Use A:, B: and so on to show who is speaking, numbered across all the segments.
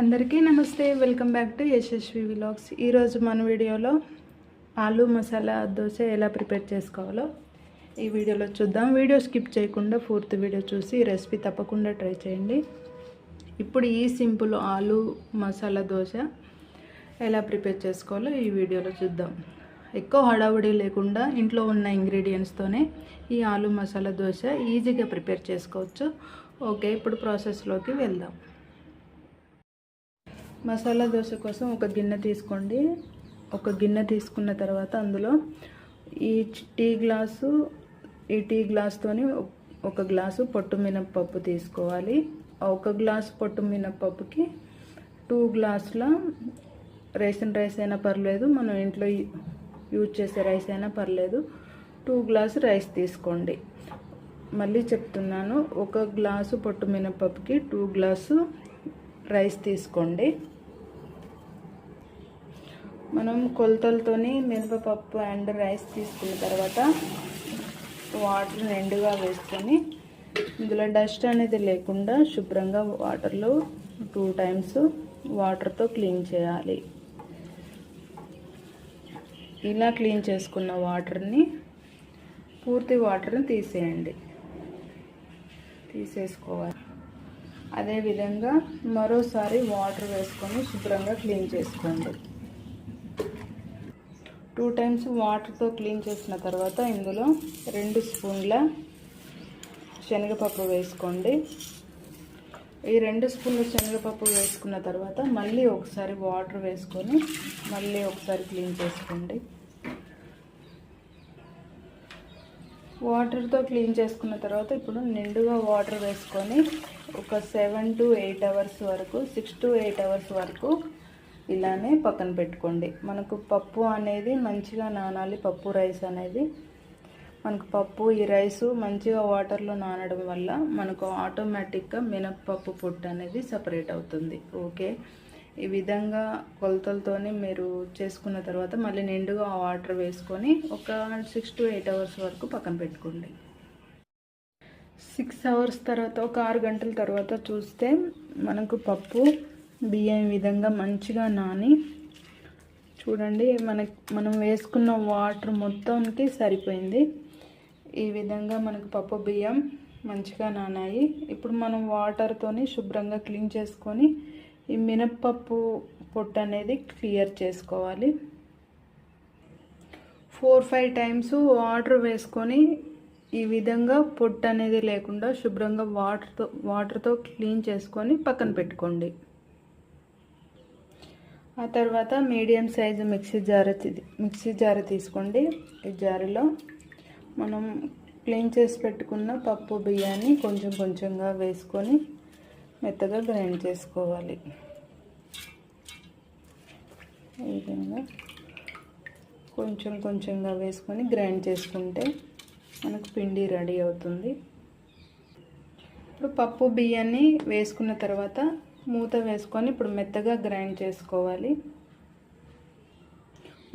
A: అందరికీ నమస్తే, welcome back to Yashasvi vlogs. ఈరోజు మన వీడియోలో ఆలు మసాలా దోశ ఎలా ప్రిపేర్ చేసుకోవాలో ఈ వీడియోలో చూద్దాం. వీడియో స్కిప్ చేయకుండా పూర్తి వీడియో చూసి ఈ రెసిపీ తప్పకుండా ట్రై చేయండి. ఇప్పుడు ఈ సింపుల్ ఆలు మసాలా దోశ ఎలా ప్రిపేర్ చేసుకోవాలో ఈ వీడియోలో చూద్దాం. ఎక్కువ హడావుడి లేకుండా ఇంట్లో ఉన్న ఇంగ్రీడియంట్స్తోనే ఈ ఆలు మసాలా దోశ ఈజీగా ప్రిపేర్ చేసుకోవచ్చు. ఓకే, ఇప్పుడు ప్రాసెస్లోకి వెళ్దాం. మసాలా దోశ కోసం ఒక గిన్నె తీసుకోండి. ఒక గిన్నె తీసుకున్న తర్వాత అందులో ఈ టీ గ్లాస్తోని ఒక గ్లాసు పొట్టు మినపప్పు తీసుకోవాలి. ఒక గ్లాసు పొట్టు మినపప్పుకి 2 గ్లాసుల రేషన్ రైస్ అయినా పర్లేదు, మనం ఇంట్లో యూజ్ చేసే రైస్ అయినా పర్లేదు. 2 గ్లాసు రైస్ తీసుకోండి. మళ్ళీ చెప్తున్నాను, ఒక గ్లాసు పొట్టు మినపప్పుకి 2 గ్లాసు రైస్ తీసుకోండి. మనం కొలతలతోని మినపప్పు అండ్ రైస్ తీసుకున్న తర్వాత వాటర్ నిండుగా వేసుకొని ఇందులో డస్ట్ అనేది లేకుండా శుభ్రంగా వాటర్లో 2 టైమ్స్ వాటర్తో క్లీన్ చేయాలి. ఇలా క్లీన్ చేసుకున్న వాటర్ని పూర్తి వాటర్ని తీసేసుకోవాలి. అదేవిధంగా మరోసారి వాటర్ వేసుకొని శుభ్రంగా క్లీన్ చేసుకోండి. 2 టైమ్స్ వాటర్తో క్లీన్ చేసిన తర్వాత ఇందులో 2 స్పూన్ల శనగపప్పు వేసుకోండి. ఈ 2 స్పూన్ల శనగపప్పు వేసుకున్న తర్వాత మళ్ళీ ఒకసారి వాటర్ వేసుకొని మళ్ళీ ఒకసారి క్లీన్ చేసుకోండి. వాటర్తో క్లీన్ చేసుకున్న తర్వాత ఇప్పుడు నిండుగా వాటర్ వేసుకొని ఒక 7 to 8 అవర్స్ వరకు 6 to 8 అవర్స్ వరకు ఇలానే పక్కన పెట్టుకోండి. మనకు పప్పు అనేది మంచిగా నానాలి. పప్పు రైస్ అనేది మనకు ఈ రైసు మంచిగా వాటర్లో నానడం వల్ల మనకు ఆటోమేటిక్గా మినప్పప్పు పొట్టు అనేది సపరేట్ అవుతుంది. ఓకే, ఈ విధంగా కొలతలతోనే మీరు చేసుకున్న తర్వాత మళ్ళీ నిండుగా వాటర్ వేసుకొని ఒక 6 to 8 అవర్స్ వరకు పక్కన పెట్టుకోండి. 6 అవర్స్ తర్వాత ఒక 6 గంటల తర్వాత చూస్తే మనకు పప్పు బియ్యం ఈ విధంగా మంచిగా నాని చూడండి, మనం వేసుకున్న వాటర్ మొత్తానికి సరిపోయింది. ఈ విధంగా మనకు పప్పు బియ్యం మంచిగా నానాయి. ఇప్పుడు మనం వాటర్తోని శుభ్రంగా క్లీన్ చేసుకొని ఈ మినప్పప్పు పొట్టు అనేది క్లియర్ చేసుకోవాలి. 4-5 టైమ్స్ వాటర్ వేసుకొని ఈ విధంగా పొట్టు అనేది లేకుండా శుభ్రంగా వాటర్తో క్లీన్ చేసుకొని పక్కన పెట్టుకోండి. ఆ తర్వాత మీడియం సైజు మిక్సీ జార్ తీసుకోండి. ఈ జారులో మనం క్లీన్ చేసి పెట్టుకున్న పప్పు బియ్యాన్ని కొంచెం కొంచెంగా వేసుకొని మెత్తగా గ్రైండ్ చేసుకోవాలి. ఈ విధంగా కొంచెం కొంచెంగా వేసుకొని గ్రైండ్ చేసుకుంటే మనకు పిండి రెడీ అవుతుంది. ఇప్పుడు పప్పు బియ్యాన్ని వేసుకున్న తర్వాత మూత వేసుకొని ఇప్పుడు మెత్తగా గ్రైండ్ చేసుకోవాలి.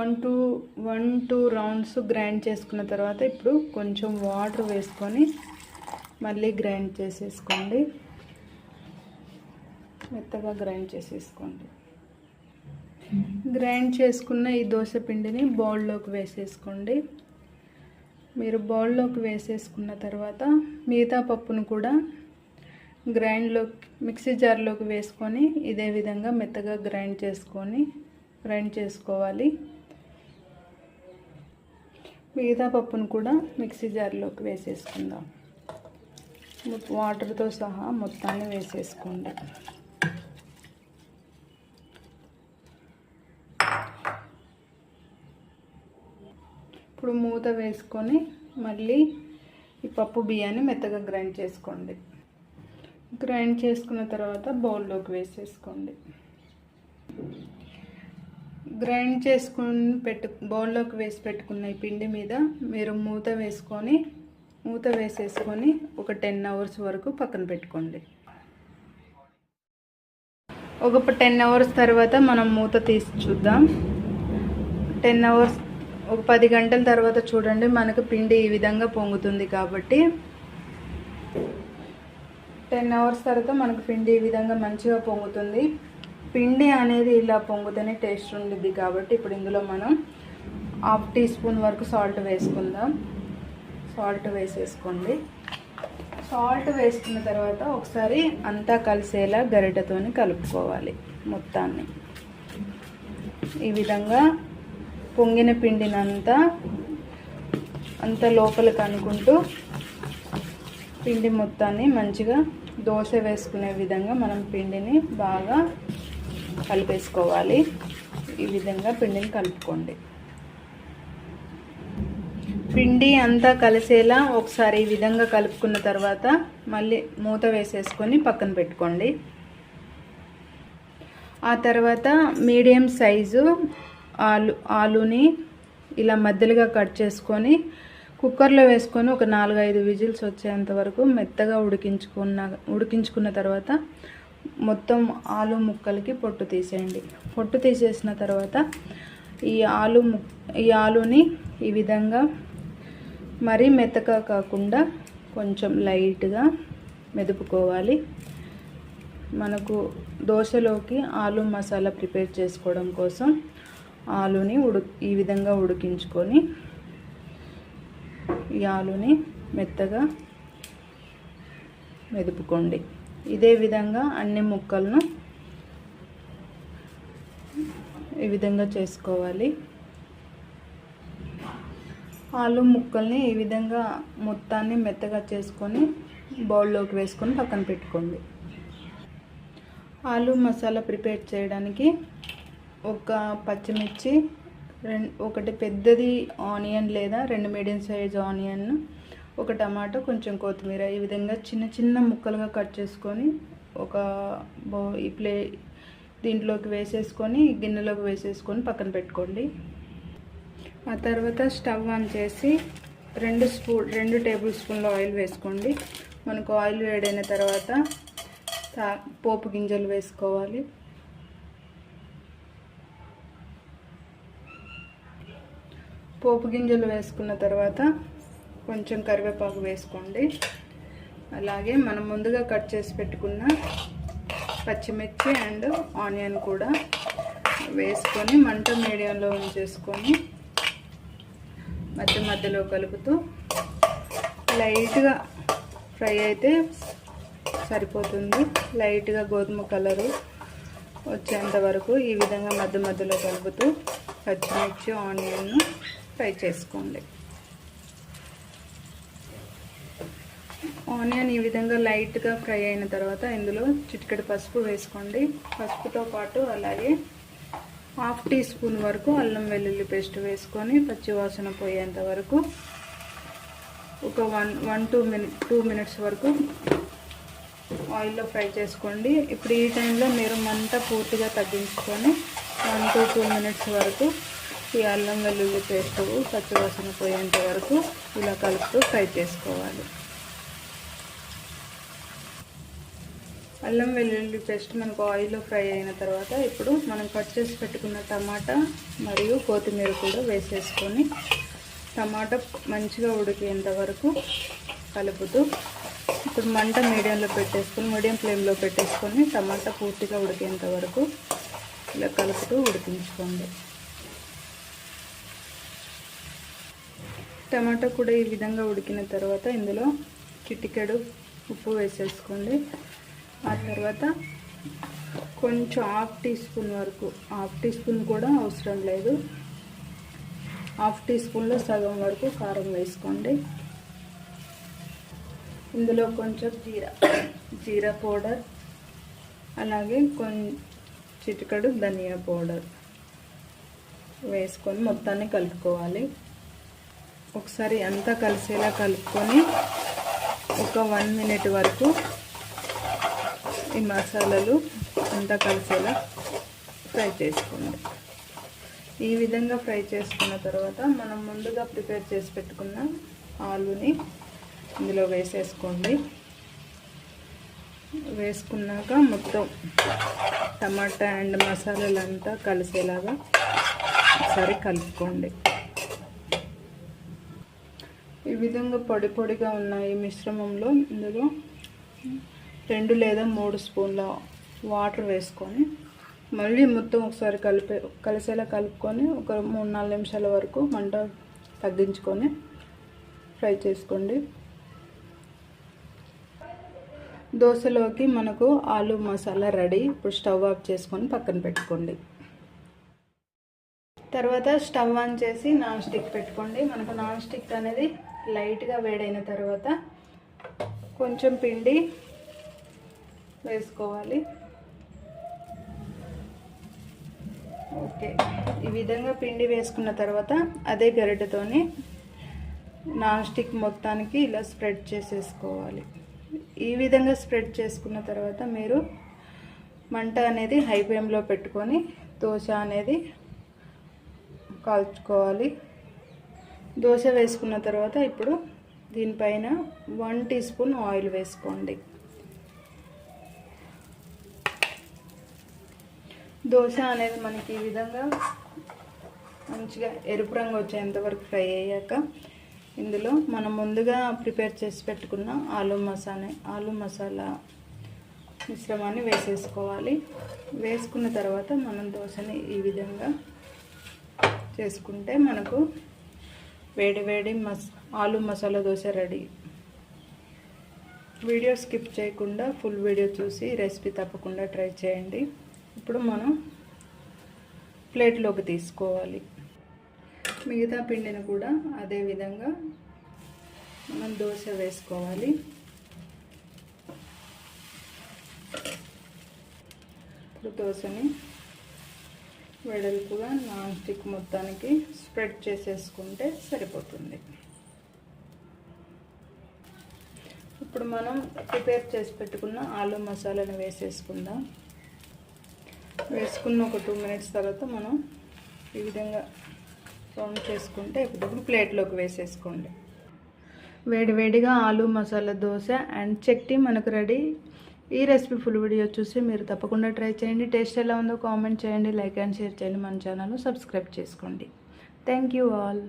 A: 1-2 రౌండ్స్ గ్రైండ్ చేసుకున్న తర్వాత ఇప్పుడు కొంచెం వాటర్ వేసుకొని మళ్ళీ గ్రైండ్ చేసేసుకోండి. మెత్తగా గ్రైండ్ చేసేసుకోండి. గ్రైండ్ చేసుకున్న ఈ దోశ పిండిని బౌల్లోకి వేసేసుకోండి. మీరు బౌల్లోకి వేసేసుకున్న తర్వాత మిగతా పప్పును కూడా మిక్సీ జార్లోకి వేసుకొని ఇదే విధంగా మెత్తగా గ్రైండ్ చేసుకోవాలి. మిగతా పప్పును కూడా మిక్సీ జార్లోకి వేసేసుకుందాం. వాటర్తో సహా మొత్తాన్ని వేసేసుకోండి. ఇప్పుడు మూత వేసుకొని మళ్ళీ ఈ పప్పు బియ్యాన్ని మెత్తగా గ్రైండ్ చేసుకోండి. గ్రైండ్ చేసుకున్న తర్వాత బౌల్లోకి వేసేసుకోండి. గ్రైండ్ చేసుకుని బౌల్లోకి వేసి పెట్టుకున్న ఈ పిండి మీద మీరు మూత వేసేసుకొని ఒక 10 అవర్స్ వరకు పక్కన పెట్టుకోండి. ఒక 10 అవర్స్ తర్వాత మనం మూత తీసి చూద్దాం. 10 అవర్స్ ఒక 10 గంటల తర్వాత చూడండి, మనకు పిండి ఈ విధంగా పొంగుతుంది. కాబట్టి 10 అవర్స్ తర్వాత మనకు పిండి ఈ విధంగా మంచిగా పొంగుతుంది. పిండి అనేది ఇలా పొంగుతూనే టేస్ట్ ఉండిద్ది కాబట్టి ఇప్పుడు ఇందులో మనం 1/2 టీ స్పూన్ వరకు సాల్ట్ వేసుకుందాం. సాల్ట్ వేసేసుకోండి. సాల్ట్ వేసుకున్న తర్వాత ఒకసారి అంతా కలిసేలా గరిటెతోని కలుపుకోవాలి మొత్తాన్ని. ఈ విధంగా పొంగిన పిండిని అంతా లోపలికి అనుకుంటూ పిండి మొత్తాన్ని మంచిగా దోశ వేసుకునే విధంగా మనం పిండిని బాగా కలిపేసుకోవాలి. ఈ విధంగా పిండిని కలుపుకోండి. పిండి అంతా కలిసేలా ఒకసారి ఈ విధంగా కలుపుకున్న తర్వాత మళ్ళీ మూత వేసేసుకొని పక్కన పెట్టుకోండి. ఆ తర్వాత మీడియం సైజు ఆలుని ఇలా మధ్యలుగా కట్ చేసుకొని కుక్కర్లో వేసుకొని ఒక 4-5 విజిల్స్ వచ్చేంత వరకు మెత్తగా ఉడికించుకున్న తర్వాత మొత్తం ఆలు ముక్కలకి పొట్టు తీసేయండి. పొట్టు తీసేసిన తర్వాత ఈ ఆలుని ఈ విధంగా మరీ మెత్తగా కాకుండా కొంచెం లైట్గా మెదుపుకోవాలి. మనకు దోశలోకి ఆలు మసాలా ప్రిపేర్ చేసుకోవడం కోసం ఆలుని ఈ విధంగా ఉడికించుకొని ఈ ఆలుని మెత్తగా మెదుపుకోండి. ఇదే విధంగా అన్ని ముక్కలను ఈ విధంగా చేసుకోవాలి. ఆలు ముక్కల్ని ఈ విధంగా మొత్తాన్ని మెత్తగా చేసుకొని బౌల్లోకి వేసుకొని పక్కన పెట్టుకోండి. ఆలు మసాలా ప్రిపేర్ చేయడానికి ఒక పచ్చిమిర్చి, ఒకటి పెద్దది ఆనియన్ లేదా 2 మీడియం సైజ్ ఆనియన్, ఒక టమాటో, కొంచెం కొత్తిమీర ఈ విధంగా చిన్న చిన్న ముక్కలుగా కట్ చేసుకొని ఒక దీంట్లోకి వేసేసుకొని గిన్నెలోకి వేసేసుకొని పక్కన పెట్టుకోండి. ఆ తర్వాత స్టవ్ ఆన్ చేసి 2 టేబుల్ స్పూన్ల ఆయిల్ వేసుకోండి. మనకు ఆయిల్ వేడైన తర్వాత పోపు గింజలు వేసుకోవాలి. పోపు గింజలు వేసుకున్న తర్వాత కొంచెం కరివేపాకు వేసుకోండి. అలాగే మనం ముందుగా కట్ చేసి పెట్టుకున్న పచ్చిమిర్చి అండ్ ఆనియన్ కూడా వేసుకొని మంట మీడియంలో ఉంచేసుకొని మధ్యలో కలుపుతూ లైట్గా ఫ్రై అయితే సరిపోతుంది. లైట్గా గోధుమ కలరు వచ్చేంత వరకు ఈ విధంగా మధ్యలో కలుపుతూ పచ్చిమిర్చి ఆనియన్ను ఫ్రై చేసుకోండి. ఆనియన్ ఈ విధంగా లైట్గా ఫ్రై అయిన తర్వాత ఇందులో చిటికెడు పసుపు వేసుకోండి. పసుపుతో పాటు అలాగే 1/2 టీ స్పూన్ వరకు అల్లం వెల్లుల్లి పేస్ట్ వేసుకొని పచ్చివాసన పోయేంత వరకు ఒక 2 మినిట్స్ వరకు ఆయిల్లో ఫ్రై చేసుకోండి. ఇప్పుడు ఈ టైంలో మీరు మంట పూర్తిగా తగ్గించుకొని 1 to 2 మినిట్స్ వరకు ఈ అల్లం వెల్లుల్లి పేస్ట్ పచ్చివాసన పోయేంత వరకు ఇలా కలుపుతూ ఫ్రై చేసుకోవాలి. అల్లం వెల్లుల్లి పేస్ట్ మనకు ఆయిల్లో ఫ్రై అయిన తర్వాత ఇప్పుడు మనం కట్ చేసి పెట్టుకున్న టమాటా మరియు కొత్తిమీర కూడా వేసేసుకొని టమాటా మంచిగా ఉడికేంత వరకు కలుపుతూ ఇప్పుడు మంట మీడియం ఫ్లేమ్లో పెట్టేసుకొని టమాటా పూర్తిగా ఉడికేంత వరకు ఇలా కలుపుతూ ఉడికించుకోండి. టమాటా కూడా ఈ విధంగా ఉడికిన తర్వాత ఇందులో చిటికెడు ఉప్పు వేసేసుకోండి. ఆ తర్వాత కొంచెం 1/2 టీ స్పూన్ వరకు, 1/2 టీ స్పూన్ కూడా అవసరం లేదు, 1/2 టీ స్పూన్లో సగం వరకు కారం వేసుకోండి. ఇందులో కొంచెం జీరా పౌడర్, అలాగే చిటికెడు ధనియా పౌడర్ వేసుకొని మొత్తాన్ని కలుపుకోవాలి. ఒకసారి అంతా కలిసేలా కలుపుకొని ఒక 1 మినిట్ వరకు ఈ మసాలాలు అంతా కలిసేలా ఫ్రై చేసుకోండి. ఈ విధంగా ఫ్రై చేసుకున్న తర్వాత మనం ముందుగా ప్రిపేర్ చేసి పెట్టుకున్న ఆలుని ఇందులో వేసేసుకోండి. వేసుకున్నాక మొత్తం టమాటా అండ్ మసాలాలంతా కలిసేలాగా ఒకసారి కలుపుకోండి. ఈ విధంగా పొడిగా ఉన్న ఈ మిశ్రమంలో ఇందులో 2 లేదా 3 స్పూన్ల వాటర్ వేసుకొని మళ్ళీ మొత్తం ఒకసారి కలిసేలా కలుపుకొని ఒక 3-4 నిమిషాల వరకు మంట తగ్గించుకొని ఫ్రై చేసుకోండి. దోశలోకి మనకు ఆలు మసాలా రెడీ. ఇప్పుడు స్టవ్ ఆఫ్ చేసుకొని పక్కన పెట్టుకోండి. తర్వాత స్టవ్ ఆన్ చేసి నాన్ స్టిక్ పెట్టుకోండి. మనకు నాన్ స్టిక్ అనేది లైట్గా వేడైన తర్వాత కొంచెం పిండి వేసుకోవాలి. ఓకే, ఈ విధంగా పిండి వేసుకున్న తర్వాత అదే గరిటెతోని నాన్ స్టిక్ మొత్తానికి ఇలా స్ప్రెడ్ చేసేసుకోవాలి. ఈ విధంగా స్ప్రెడ్ చేసుకున్న తర్వాత మీరు మంట అనేది హై ఫ్లేమ్లో పెట్టుకొని దోశ అనేది కాల్చుకోవాలి. దోశ వేసుకున్న తర్వాత ఇప్పుడు దీనిపైన 1 టీ స్పూన్ ఆయిల్ వేసుకోండి. దోశ అనేది మనకి ఈ విధంగా మంచిగా ఎరుపు రంగు వచ్చేంత వరకు ఫ్రై అయ్యాక ఇందులో మనం ముందుగా ప్రిపేర్ చేసి పెట్టుకున్న ఆలు మసాలా మిశ్రమాన్ని వేసేసుకోవాలి. వేసుకున్న తర్వాత మనం దోశని ఈ విధంగా చేసుకుంటే మనకు వేడి ఆలు masala dosa ready. Video skip చేయకుండా ఫుల్ వీడియో చూసి రెసిపీ తప్పకుండా ట్రై చేయండి. ఇప్పుడు మనం ప్లేట్లోకి తీసుకోవాలి. మిగతా పిండిని కూడా అదే విధంగా మనం దోశ వేసుకోవాలి. ఇప్పుడు దోశని వెడల్పుగా నాన్ స్టిక్ మొత్తానికి స్ప్రెడ్ చేసేసుకుంటే సరిపోతుంది. ఇప్పుడు మనం ప్రిపేర్ చేసి పెట్టుకున్న ఆలు మసాలాను వేసేసుకుందాం. వేసుకున్న ఒక 2 మినిట్స్ తర్వాత మనం ఈ విధంగా రౌండ్ చేసుకుంటే ఇప్పుడు ప్లేట్లోకి వేసేసుకోండి. వేడివేడిగా ఆలు మసాలా దోశ అండ్ చట్నీ మనకు రెడీ. ఈ రెసిపీ ఫుల్ వీడియో చూసి మీరు తప్పకుండా ట్రై చేయండి. టేస్ట్ ఎలా ఉందో కామెంట్ చేయండి, లైక్ అండ్ షేర్ చేయండి, మన ఛానల్ను సబ్స్క్రైబ్ చేసుకోండి. Thank you all.